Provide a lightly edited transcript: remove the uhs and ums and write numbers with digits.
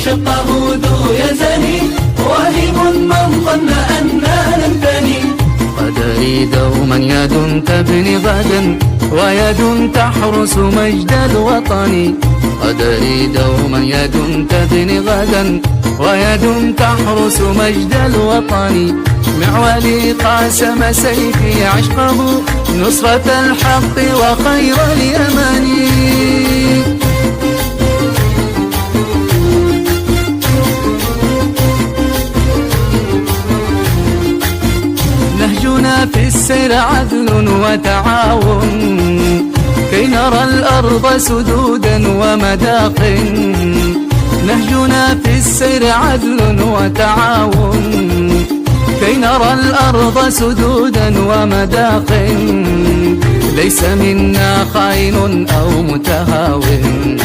شقه ذو يزني، واهم من ظن أننا ننثني. قدري دوما يد تبني غدا، ويد تحرس مجد الوطن. قدري دوما يد تبني غدا، ويد تحرس مجد الوطن. معولي قاسم سيفي عشقه، نصرة الحق وخير اليمن. نهجنا في السير عدل وتعاون، كي نرى الأرض سدودا ومداق. نهجنا في السير عدل وتعاون، كي نرى الأرض سدودا ومداق. ليس منا خائن أو متهاون.